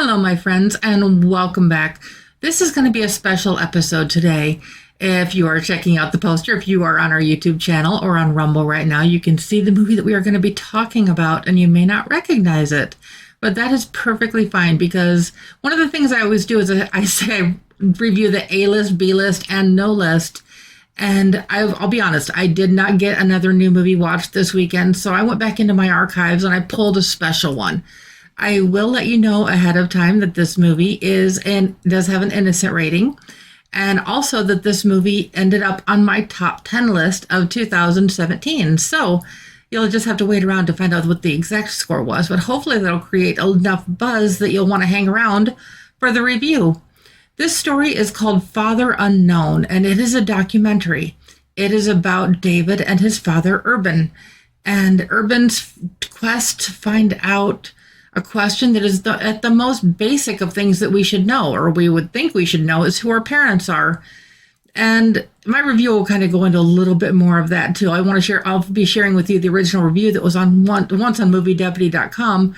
Hello, my friends, and welcome back. This is going to be a special episode today. If you are checking out the poster, if you are on our YouTube channel or on Rumble right now, you can see the movie that we are going to be talking about, and you may not recognize it. But that is perfectly fine, because one of the things I always do is I review the A-list, B-list, and no list. And I'll be honest, I did not get another new movie watched this weekend, so I went back into my archives and I pulled a special one. I will let you know ahead of time that this movie does have an innocent rating, and also that this movie ended up on my top 10 list of 2017. So you'll just have to wait around to find out what the exact score was, but hopefully that'll create enough buzz that you'll want to hang around for the review. This story is called Father Unknown, and it is a documentary. It is about David and his father, Urban, and Urban's quest to find out a question that is at the most basic of things that we should know, or we would think we should know, is who our parents are. And my review will kind of go into a little bit more of that too. I'll be sharing with you the original review that was on once on MovieDeputy.com.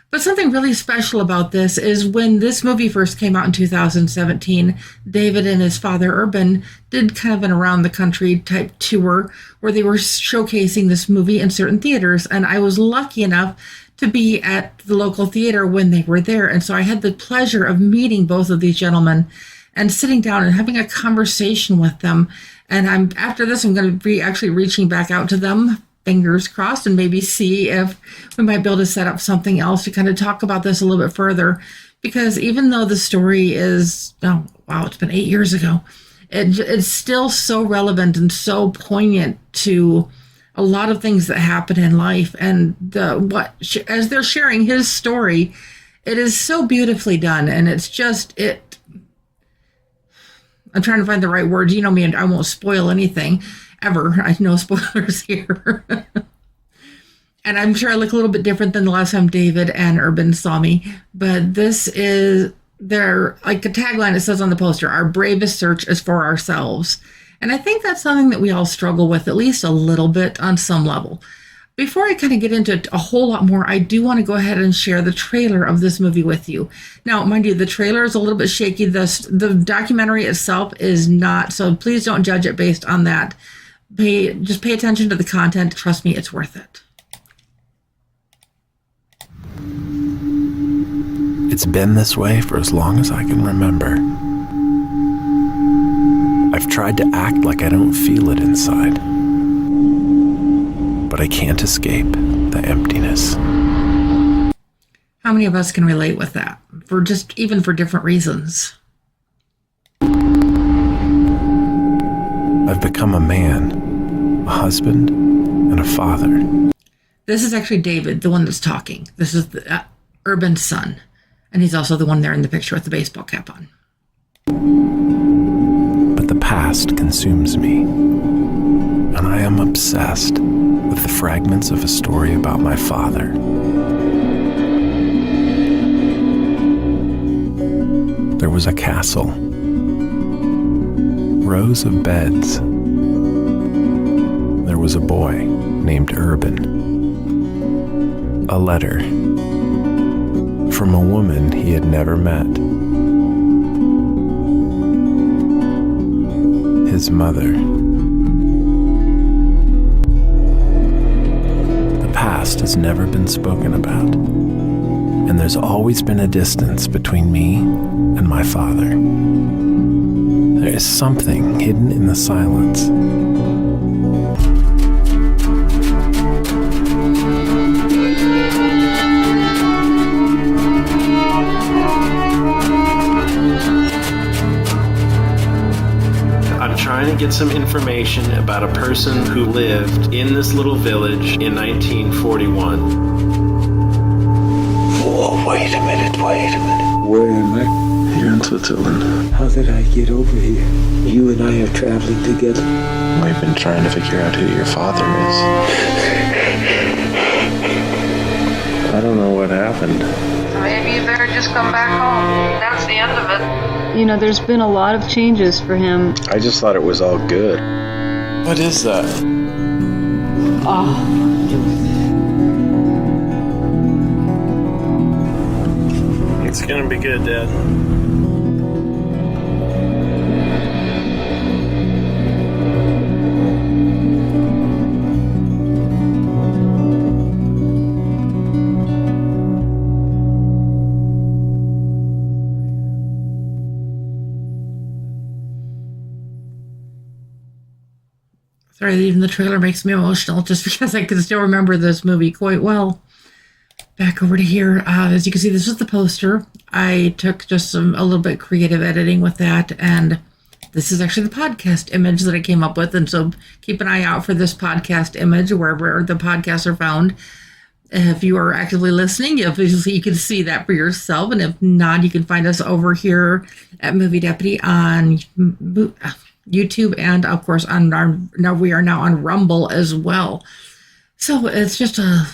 But something really special about this is when this movie first came out in 2017, David and his father, Urban, did kind of an around the country type tour where they were showcasing this movie in certain theaters. And I was lucky enough to be at the local theater when they were there. And so I had the pleasure of meeting both of these gentlemen and sitting down and having a conversation with them. And after this, I'm going to be actually reaching back out to them, fingers crossed, and maybe see if we might be able to set up something else to kind of talk about this a little bit further. Because even though the story is, it's been 8 years ago, it's still so relevant and so poignant to a lot of things that happen in life. And as they're sharing his story, it is so beautifully done. And it's just, I'm trying to find the right words. You know me, and I won't spoil anything ever. I know spoilers here. And I'm sure I look a little bit different than the last time David and Urban saw me. But this is like a tagline it says on the poster, our bravest search is for ourselves. And I think that's something that we all struggle with, at least a little bit on some level. Before I kind of get into a whole lot more, I do want to go ahead and share the trailer of this movie with you. Now, mind you, the trailer is a little bit shaky. The documentary itself is not, so please don't judge it based on that. Just pay attention to the content. Trust me, it's worth it. It's been this way for as long as I can remember. I've tried to act like I don't feel it inside, but I can't escape the emptiness. How many of us can relate with that? Even for different reasons. I've become a man, a husband, and a father. This is actually David, the one that's talking. This is the Urban's son. And he's also the one there in the picture with the baseball cap on. But the past consumes me, and I am obsessed with the fragments of a story about my father. There was a castle, rows of beds. There was a boy named Urban. A letter from a woman he had never met. His mother. The past has never been spoken about, and there's always been a distance between me and my father. There is something hidden in the silence. Trying to get some information about a person who lived in this little village in 1941. Whoa, wait a minute. Where am I? Here in Switzerland. How did I get over here? You and I are traveling together. We've been trying to figure out who your father is. I don't know what happened. Maybe you better just come back home. That's the end of it. You know, there's been a lot of changes for him. I just thought it was all good. What is that? It's gonna be good, Dad. Sorry, even the trailer makes me emotional just because I can still remember this movie quite well. Back over to here. As you can see, this is the poster. I took just a little bit creative editing with that, and this is actually the podcast image that I came up with. And so keep an eye out for this podcast image wherever the podcasts are found. If you are actively listening, you can see that for yourself. And if not, you can find us over here at Movie Deputy on YouTube, and of course we are now on Rumble as well. So it's just a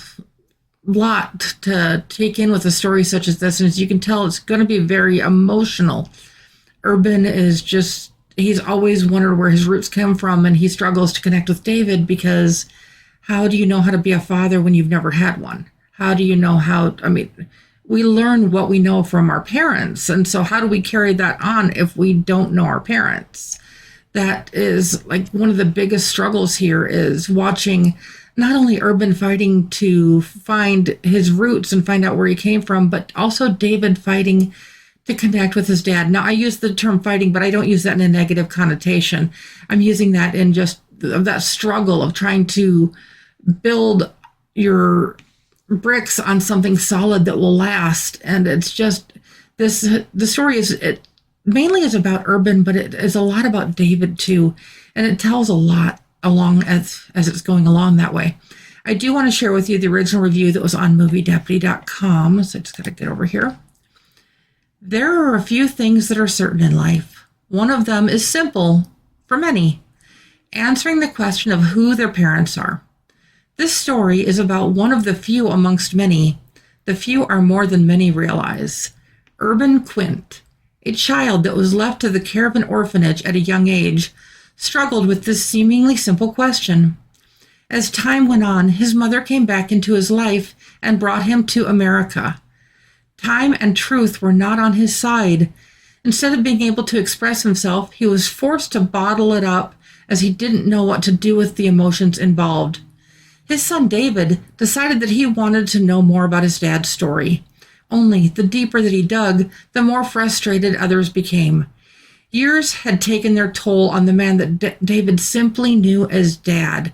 lot to take in with a story such as this, and as you can tell, it's going to be very emotional. Urban is just, he's always wondered where his roots come from, and he struggles to connect with David because how do you know how to be a father when you've never had one? How do you know we learn what we know from our parents, and so how do we carry that on if we don't know our parents? That is like one of the biggest struggles here, is watching not only Urban fighting to find his roots and find out where he came from, but also David fighting to connect with his dad. Now, I use the term fighting, but I don't use that in a negative connotation. I'm using that in just that struggle of trying to build your bricks on something solid that will last. And it's just the story mainly is about Urban, but it is a lot about David too, and it tells a lot along as it's going along that way. I do want to share with you the original review that was on moviedeputy.com, so I just got to get over here. There are a few things that are certain in life. One of them is simple for many, answering the question of who their parents are. This story is about one of the few amongst many. The few are more than many realize. Urban Quint, a child that was left to the care of an orphanage at a young age, struggled with this seemingly simple question. As time went on, his mother came back into his life and brought him to America. Time and truth were not on his side. Instead of being able to express himself, he was forced to bottle it up as he didn't know what to do with the emotions involved. His son David decided that he wanted to know more about his dad's story. Only the deeper that he dug, the more frustrated others became. Years had taken their toll on the man that David simply knew as Dad.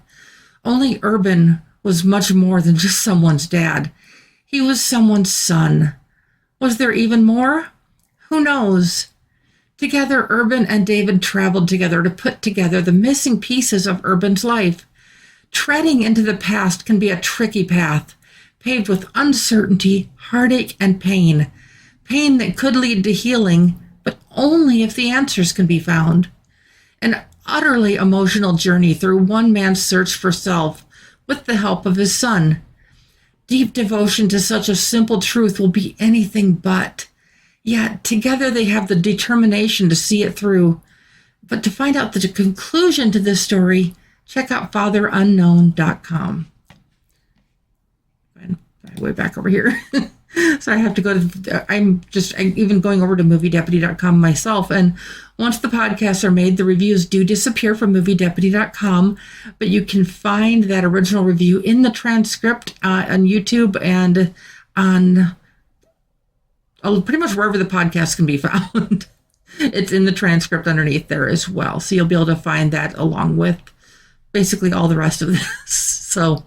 Only Urban was much more than just someone's dad. He was someone's son. Was there even more? Who knows? Together, Urban and David traveled together to put together the missing pieces of Urban's life. Treading into the past can be a tricky path, paved with uncertainty, heartache, and pain. Pain that could lead to healing, but only if the answers can be found. An utterly emotional journey through one man's search for self, with the help of his son. Deep devotion to such a simple truth will be anything but. Yet, together they have the determination to see it through. But to find out the conclusion to this story, check out FatherUnknown.com. Way back over here. So I have to go to, I'm even going over to moviedeputy.com myself. And once the podcasts are made, the reviews do disappear from moviedeputy.com, but you can find that original review in the transcript on YouTube and on pretty much wherever the podcast can be found. It's in the transcript underneath there as well. So you'll be able to find that along with basically all the rest of this. So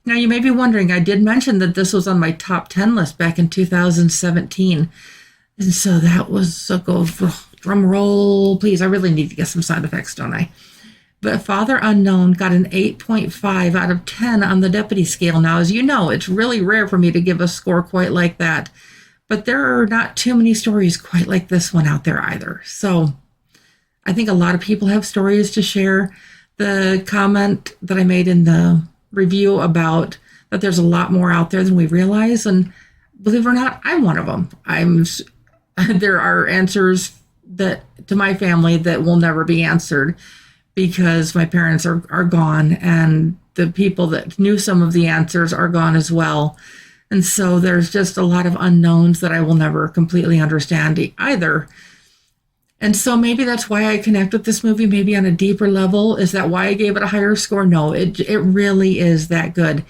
now you may be wondering, I did mention that this was on my top 10 list back in 2017. And so that was a go, drum roll, please. I really need to get some sound effects, don't I? But Father Unknown got an 8.5 out of 10 on the deputy scale. Now, as you know, it's really rare for me to give a score quite like that. But there are not too many stories quite like this one out there either. So I think a lot of people have stories to share. The comment that I made in the review about that there's a lot more out there than we realize, and believe it or not, I'm one of them. There are answers that to my family that will never be answered because my parents are gone, and the people that knew some of the answers are gone as well. And so there's just a lot of unknowns that I will never completely understand either. And so maybe that's why I connect with this movie, maybe on a deeper level. Is that why I gave it a higher score? No, it really is that good.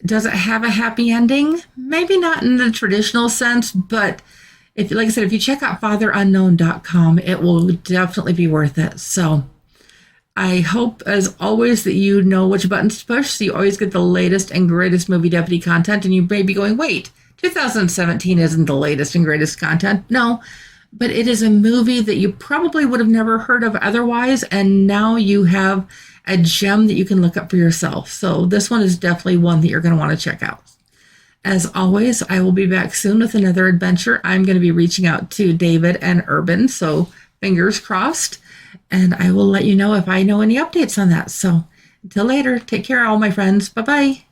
Does it have a happy ending? Maybe not in the traditional sense, but if, like I said, if you check out FatherUnknown.com, it will definitely be worth it. So I hope, as always, that you know which buttons to push, so you always get the latest and greatest Movie Deputy content. And you may be going, wait, 2017 isn't the latest and greatest content. No, but it is a movie that you probably would have never heard of otherwise, and now you have a gem that you can look up for yourself. So this one is definitely one that you're going to want to check out. As always, I will be back soon with another adventure. I'm going to be reaching out to David and Urban, so fingers crossed. And I will let you know if I know any updates on that. So until later, take care, all my friends. Bye-bye.